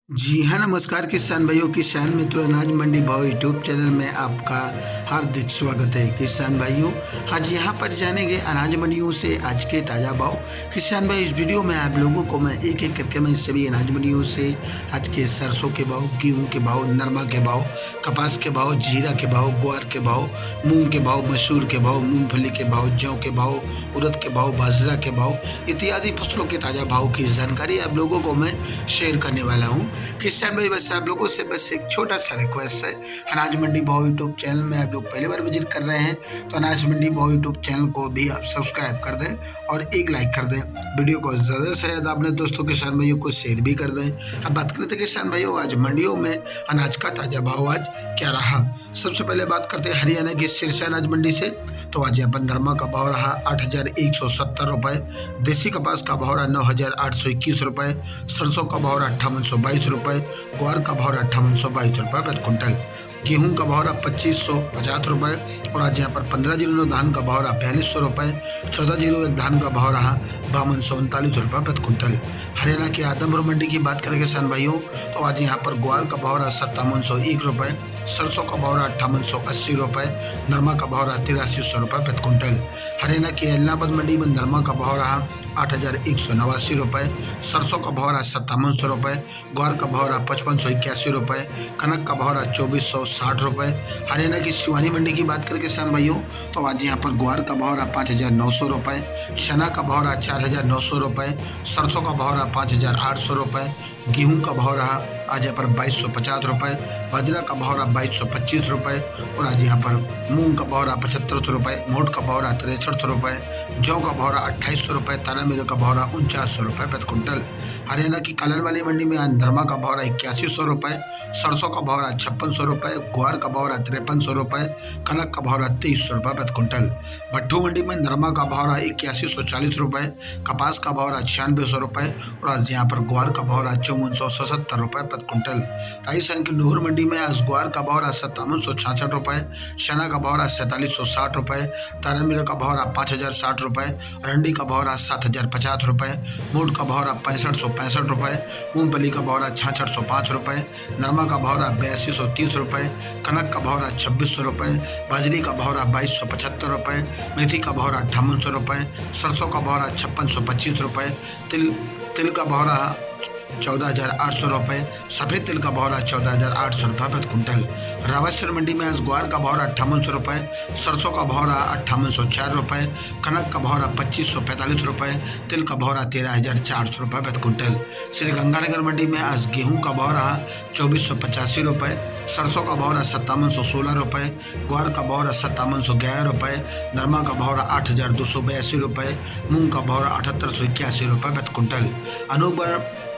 जी हाँ, नमस्कार किसान भाइयों, किसान मित्रों, अनाज मंडी भाव यूट्यूब चैनल में आपका हार्दिक स्वागत है। किसान भाइयों, आज यहाँ पर जानेंगे अनाज मंडियों से आज के ताज़ा भाव। किसान भाई, इस वीडियो में आप लोगों को मैं एक एक करके मैं सभी अनाज मंडियों से आज के सरसों के भाव, गेहूँ के भाव, नरमा के भाव, कपास के भाव, जीरा के भाव, ग्वार के भाव, मूंग के भाव, मसूर के भाव, मूंगफली के भाव, जौ के भाव, उड़द के भाव, बाजरा के भाव इत्यादि फसलों के ताज़ा भाव की जानकारी आप लोगों को मैं शेयर करने वाला हूँ। किसान भाई, बस आप लोगों से बस एक छोटा सा रिक्वेस्ट है, अनाज मंडी भाव यूट्यूब चैनल में आप लोग पहली बार विजिट कर रहे हैं तो अनाज मंडी भाव यूट्यूब चैनल को भी आप सब्सक्राइब कर दें और एक लाइक कर दें। वीडियो को ज़्यादा से ज़्यादा अपने दोस्तों किसान भाइयों को शेयर भी कर दें। अब बात करते हैं किसान भाइयों, आज मंडियों में अनाज का ताज़ा भाव आज क्या रहा। सबसे पहले बात करते हैं हरियाणा की शीर्ष अनाज मंडी से। तो आज यहाँ पर नरमा का भाव रहा 8,170 रुपये, देसी कपास का भाव रहा 9,821 रुपये, सरसों का भाव रहा 5822 रुपये, ग्वार का भाव 5822 रुपये प्रति क्विंटल, गेहूं का भाव रहा 2550 रुपये और आज यहाँ पर 15 जिलों धान का भाव रहा 4200 रुपये, 14 जिलों एक धान का भाव रहा 5239 रुपये प्रति क्विंटल। हरियाणा की आदमपुर मंडी की बात करें किसान भाइयों, तो आज यहाँ पर ग्वार का भाव रहा 5701 रुपये, सरसों का भाव रहा 5880 रुपये, नरमा का भाव रहा 8300 रुपये प्रति क्विंटल। हरियाणा की इलाहाबाद मंडी में नरमा का भाव रहा 8,189 रुपये, सरसों का भाव रहा 5700 रुपये, ग्वार का भाव रहा 5581 रुपये, कनक का भाव रहा 2460 रुपये। हरियाणा की शिवानी मंडी की बात करें किसान भाइयों, तो आज यहाँ पर ग्वार का भाव रहा 5,900 रुपये, चना का भाव रहा 4,900 रुपये, सरसों का भाव रहा 5,800 रुपये, गेहूं का भाव रहा आज यहाँ पर 2250 रुपये, बाजरा का भाव रहा 2225 रुपये और आज यहाँ पर मूंग का भाव रहा 7500 रुपये, मोट का भाव रहा 6300 रुपये, जौ का भाव रहा 2800 रुपये, तारा मीरा का भाव रहा 4900 रुपये प्रति क्विंटल। हरियाणा की कलर वाली मंडी में आज नरमा का भाव रहा 8100 रुपये, सरसों का भाव रहा 5600 रुपये, ग्वार का भाव रहा 5300 रुपये, कनक का भाव रहा 2300 रुपये प्रति क्विंटल। भट्टू मंडी में नरमा का भाव रहा 8140 रुपये, कपास का भाव रहा 9600 रुपये और आज यहाँ पर ग्वार का भाव रहा 5477 रुपये प्रति क्विंटल। राजस्थान की नूर मंडी में आज ग्वार का भाव रहा 5766 रुपये, चना का भाव रहा 4760 रुपये, तारा मीरा का भाव रहा 5060 रुपये, रंडी का भाव रहा 7050 रुपये, मोट का भाव रहा 6565 रुपये, मूंगफली का भाव रहा 6605 रुपये, नरमा का भाव रहा 8230 रुपये, कनक का भाव रहा 2600 रुपये, बाजरी का भाव रहा 2275 रुपये, मेथी का भाव रहा 5800 रुपये, सरसों का भाव रहा 5625 रुपये, तिल का भाव रहा 14,800 रुपये, सफ़ेद तिल का भाव रहा 14,800 रुपये प्रति क्विंटल। रावतसर मंडी में आज ग्वार का भाव रहा 5800 रुपये, सरसों का भाव रहा 5804 रुपये, कनक का भाव रहा 2545 रुपये, तिल का भाव रहा 13,400 रुपये प्रति क्विंटल। श्री गंगानगर मंडी में आज गेहूं का भाव रहा 2485 रुपये, सरसों का भाव रहा 5716 रुपये, ग्वार का भाव रहा 5711 रुपये, नरमा का भाव रहा 8,282 रुपये, मूंग का भाव रहा 7881 रुपये प्रति क्विंटल।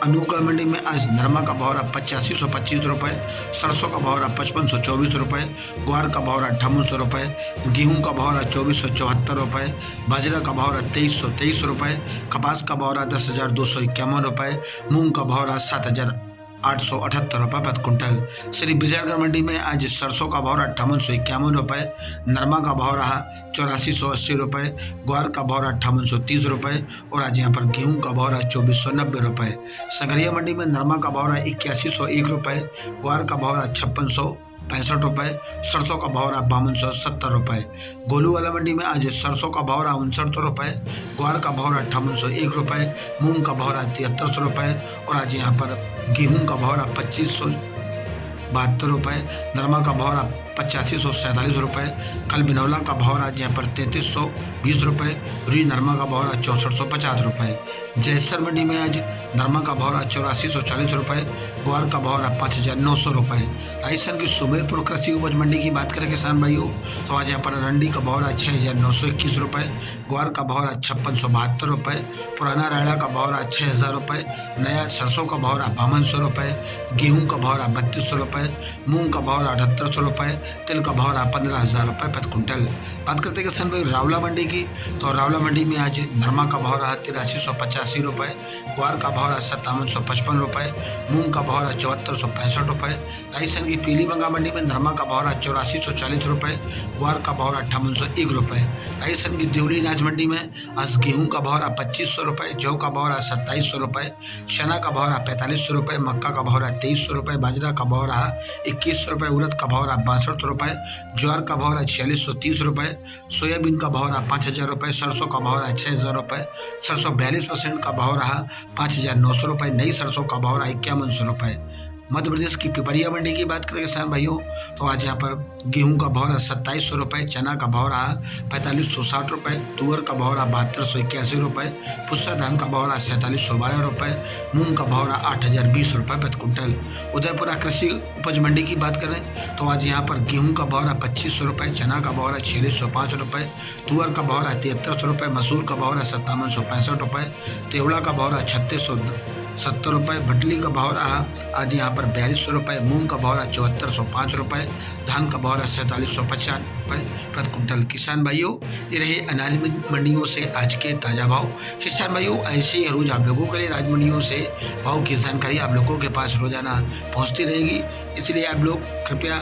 अनूपगढ़ मंडी में आज नरमा का भाव रहा 8525 रुपये, सरसों का भाव रहा 5524 रुपये, ग्वार का भाव रहा 5800 रुपये, गेहूं का भाव रहा 2474 रुपये, बाजरा का भाव रहा 2323 रुपये, कपास का भाव रहा 10,251 रुपये, मूंग का भाव रहा 7,878 रुपये प्रति क्विंटल। श्री विजयगढ़ मंडी में आज सरसों का भाव रहा 5851 रुपये, नरमा का भाव रहा 8480 रुपये, ग्वार का भाव रहा 5830 रुपये और आज यहाँ पर गेहूं का भाव रहा 2490 रुपये। संगरिया मंडी में नरमा का भाव रहा 8101 रुपये, ग्वार का भाव रहा 5665 रुपये, सरसों का भाव रहा 5270 रुपये। गोलूवाला मंडी में आज सरसों का भाव रहा 69 रुपये, ग्वार का भाव रहा 5801 रुपये, मूंग का भाव रहा 7300 रुपये और आज यहाँ पर गेहूं का भाव रहा 2572 रुपये, नरमा का भाव रहा 8547 रुपये, कल बिनौला का भाव रहा यहाँ पर 3320 रुपये, री नरमा का भाव रहा 6450 रुपये। जैसर मंडी में आज नरमा का भाव रहा 8440 रुपये, ग्वार का भाव रहा 5900 रुपये। राजस्थान की सुमेरपुर कृषि उपज मंडी की बात करें किसान भाइयों, तो आज यहाँ पर रंडी का भाव रहा 6,921 रुपये, ग्वार का भाव रहा 5672 रुपये, पुराना रायड़ा का भाव रहा 6,000 रुपये, नया सरसों का भाव रहा 5200 रुपये, गेहूँ का भाव रहा 3200 रुपये, मूंग का भाव रहा 7800 रुपये तिल का भाव रहा 15,000 रुपये प्रति क्विंटल। बात करते हैं किसान भाई रावला मंडी की, तो रावला मंडी में आज नरमा का भाव रहा 8385 रुपये, ग्वार का भाव रहा 5755 रुपये, मूंग का भाव रहा 7465 रुपये। राजस्थान की पीलीबंगा मंडी में नरमा का भाव रहा 8440 रुपये, ग्वार का भाव रहा 5801 रुपये। राजस्थान की देवली अनाज मंडी में आज गेहूं का भाव रहा 2500 रुपये, जौ का भाव रहा 2700 रुपये, चना का भाव रहा 4500 रुपये, मक्का का भाव रहा 2300 रुपये, बाजरा का भाव रहा 2100 रुपये, उड़द का भाव रहा 62 रुपये, ज्वार का भाव रहा 4630 रुपये, सोयाबीन का भाव रहा 5000 रुपये, सरसों का भाव रहा 6000 रुपये, सरसों 42% का भाव रहा 5900 रुपये, नई सरसों का भाव रहा 5100 रुपये। मध्य प्रदेश की पिपरिया मंडी की बात करें किसान भाइयों, तो आज यहाँ पर गेहूं का भाव रहा 2700 रुपये, चना का भाव रहा 4560 रुपये, तुअर का भाव रहा 7281 रुपये, पुस्सा धान का भाव रहा 4712 रुपये, मूंग का भाव रहा 8020 रुपये प्रति क्विंटल। उदयपुरा कृषि उपज मंडी की बात करें तो आज यहाँ पर गेहूं का भाव रहा 2500 रुपये, चना का भाव रहा 4605 रुपये, तुअर का भाव रहा 7300 रुपये, मसूर का भाव रहा 5765 रुपये, तेवड़ा का भाव रहा 3670 रुपये, भटली का भाव रहा आज यहाँ पर 4200 रुपये, मूंग का भाव रहा 7405 रुपये, धान का भाव रहा 4750 रुपये प्रति क्विंटल। किसान भाइयों, ये रहे अनाज मंडियों से आज के ताज़ा भाव। किसान भाइयों, ऐसे ही रोज आप लोगों के लिए अनाज मंडियों से भाव की जानकारी आप लोगों के पास रोजाना पहुँचती रहेगी, इसलिए आप लोग कृपया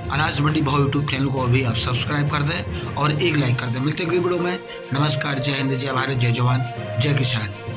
अनाज मंडी भाव यूट्यूब चैनल को अभी आप सब्सक्राइब कर दें और एक लाइक कर दें। मिलते हैं अगली वीडियो में। नमस्कार, जय हिंद, जय भारत, जय जवान, जय किसान।